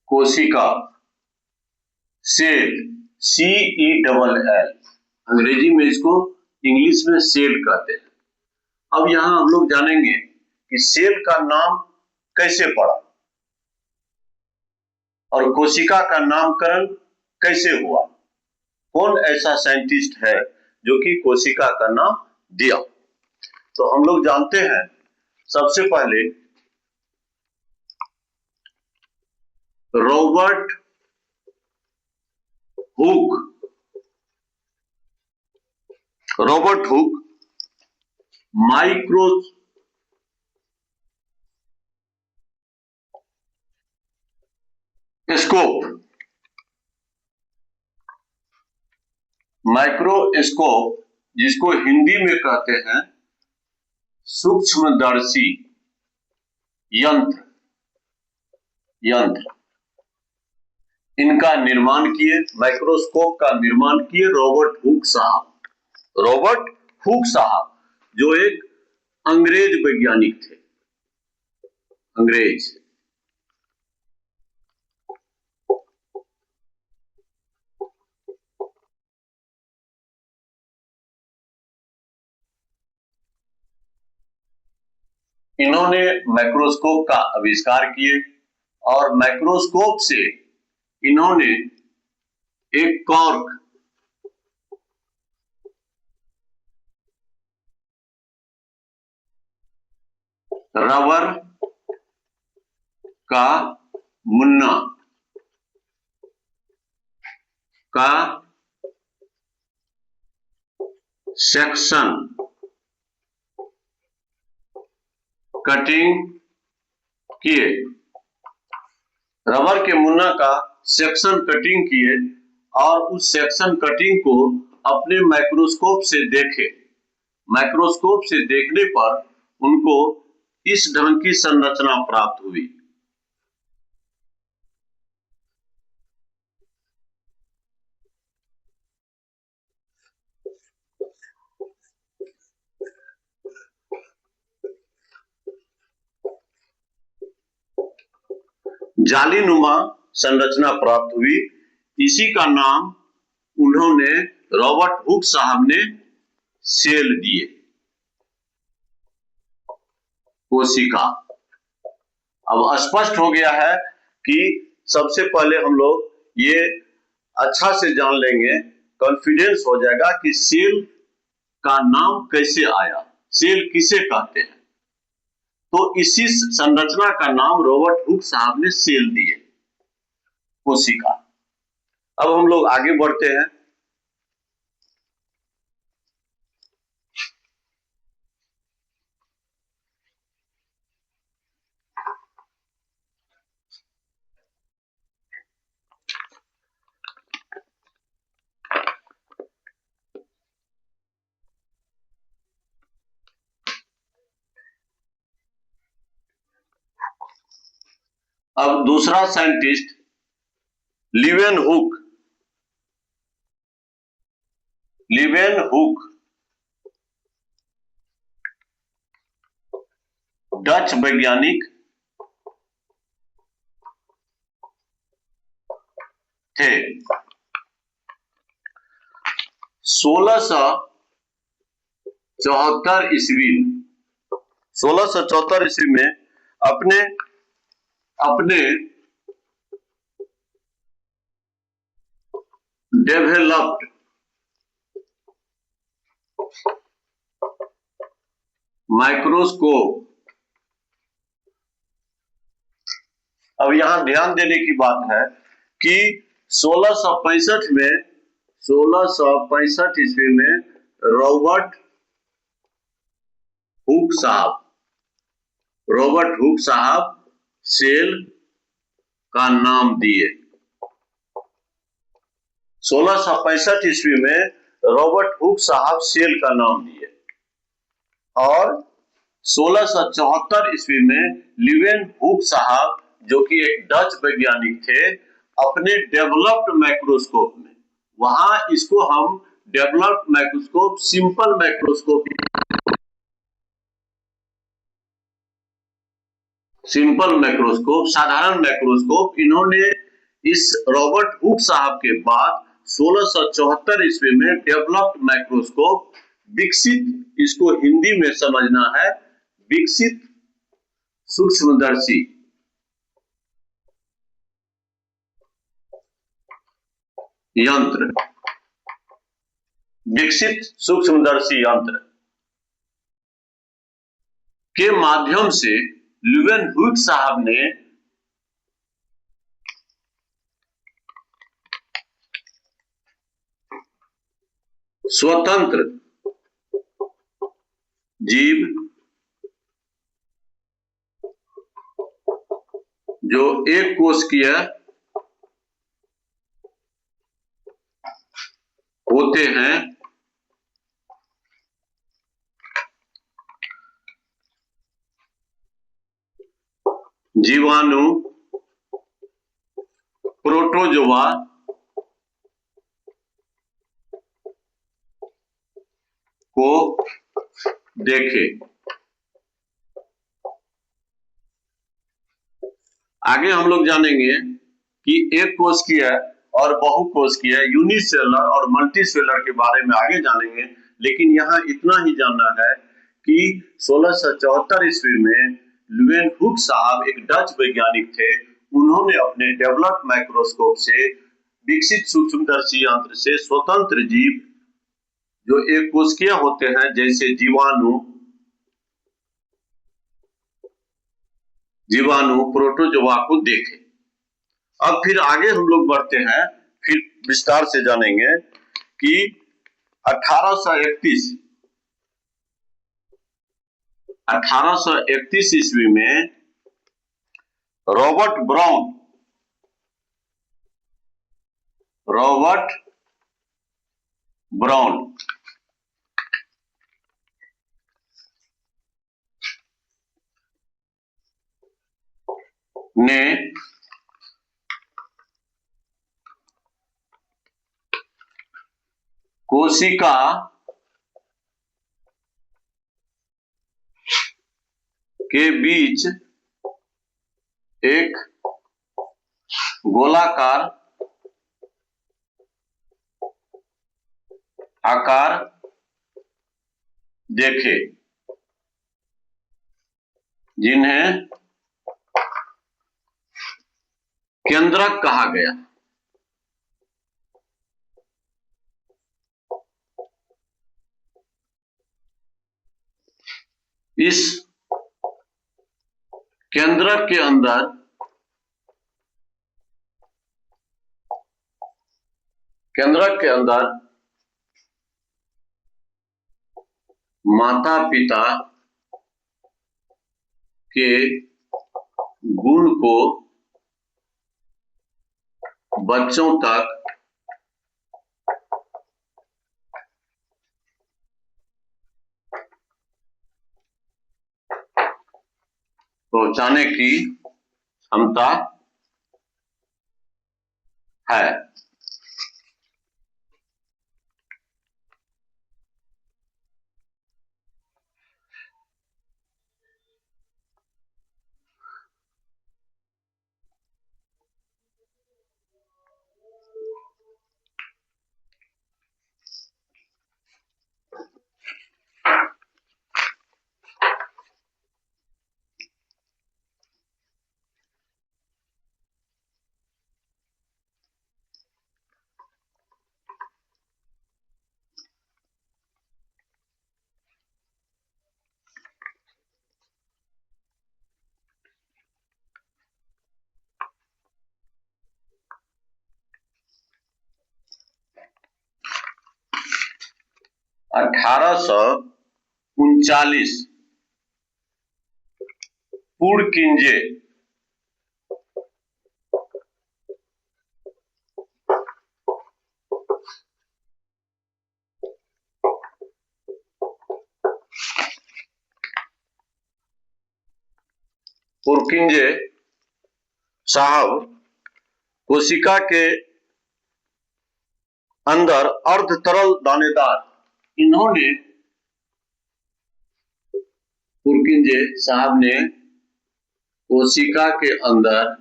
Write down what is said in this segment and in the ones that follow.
कोशिका, cell, CELL, अंग्रेजी में इसको इंग्लिश में सेल कहते हैं। अब यहां हम लोग जानेंगे कि सेल का नाम कैसे पड़ा और कोशिका का नामकरण कैसे हुआ, कौन ऐसा साइंटिस्ट है जो कि कोशिका का नाम दिया। तो हम लोग जानते हैं सबसे पहले रॉबर्ट हुक माइक्रोस्कोप जिसको हिंदी में कहते हैं सूक्ष्मदर्शी यंत्र, इनका निर्माण किए, माइक्रोस्कोप का निर्माण किए रॉबर्ट हुक साहब जो एक अंग्रेज वैज्ञानिक थे। अंग्रेज इन्होंने माइक्रोस्कोप का आविष्कार किए और माइक्रोस्कोप से इन्होंने एक कॉर्क रबर का मुन्ना का सेक्शन कटिंग किए, रबर के मुन्ना का सेक्शन कटिंग किए और उस सेक्शन कटिंग को अपने माइक्रोस्कोप से देखे। माइक्रोस्कोप से देखने पर उनको इस ढंग की संरचना प्राप्त हुई। जालीनुमा संरचना प्राप्त हुई। इसी का नाम उन्होंने रॉबर्ट हुक साहब ने सेल दिए, कोशिका। अब स्पष्ट हो गया है कि सबसे पहले हम लोग ये अच्छा से जान लेंगे, कॉन्फिडेंस हो जाएगा कि सेल का नाम कैसे आया, सेल किसे कहते हैं। तो इसी संरचना का नाम रॉबर्ट हुक साहब ने सेल दिए, कोशिका। अब हम लोग आगे बढ़ते हैं। अब दूसरा साइंटिस्ट लीवेनहुक डच वैज्ञानिक थे। 1674 ईस्वी में अपने डेवलप्ड माइक्रोस्कोप। अब यहां ध्यान देने की बात है कि 1665 ईस्वी में रॉबर्ट हुक साहब सेल का नाम दिए। 1665 ईस्वी में रॉबर्ट हुक साहब सेल का नाम दिए और 1674 ईस्वी में लीवेनहुक साहब जो कि एक डच वैज्ञानिक थे, अपने डेवलप्ड माइक्रोस्कोप में, वहां इसको हम developed microscope, simple microscope simple microscope, साधारण माइक्रोस्कोप, इन्होंने इस रॉबर्ट हुक साहब के बाद 1674 ईस्वी में डेवलप्ड माइक्रोस्कोप, विकसित, इसको हिंदी में समझना है, विकसित सूक्ष्मदर्शी यंत्र, विकसित सूक्ष्मदर्शी यंत्र के माध्यम से ल्यूवेनहुइक साहब ने स्वतंत्र जीव जो एक कोशिकीय होते हैं जीवाणु, प्रोटोजोआ, को देखे। आगे हम लोग जानेंगे कि एक कोशिकीय और बहुकोशिकीय, यूनिसेलर और मल्टीसेलर के बारे में आगे जानेंगे, लेकिन यहाँ इतना ही जानना है कि 1674 ईस्वी में ल्यूवेनहुक साहब एक डच वैज्ञानिक थे, उन्होंने अपने डेवलप्ड माइक्रोस्कोप से, विकसित सूक्ष्मदर्शी यंत्र से स्वतंत्र जीव जो एक कोशिकीय होते हैं जैसे जीवाणु, प्रोटोजोआ को देखे। अब फिर आगे हम लोग बढ़ते हैं, फिर विस्तार से जानेंगे कि 1831 ईस्वी में रॉबर्ट ब्राउन ने कोशिका के बीच एक गोलाकार आकार देखे, जिन्हें केंद्रक कहा गया। इस केंद्रक के अंदर माता पिता के गुण को बच्चों तक पहुंचाने की क्षमता है। 1839 पुरकिंजे साहब कोशिका के अंदर अर्ध तरल दानेदार, इन्होंने पुरकिंजे साहब ने कोशिका के अंदर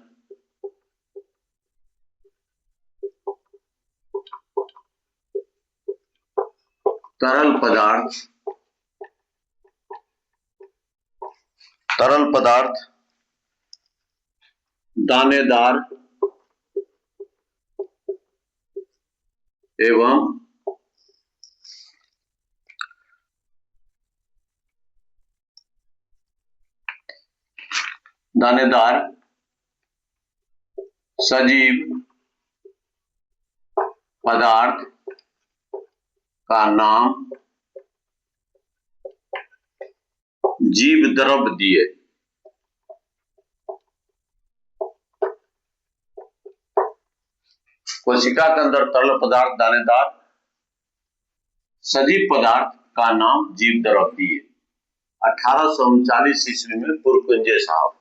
तरल पदार्थ दानेदार एवं सजीव पदार्थ का नाम जीव द्रव दिए। कोशिका के अंदर तरल पदार्थ दानेदार सजीव पदार्थ का नाम जीव द्रव दिए। 1839 ईस्वी में पुरकुंजे साहब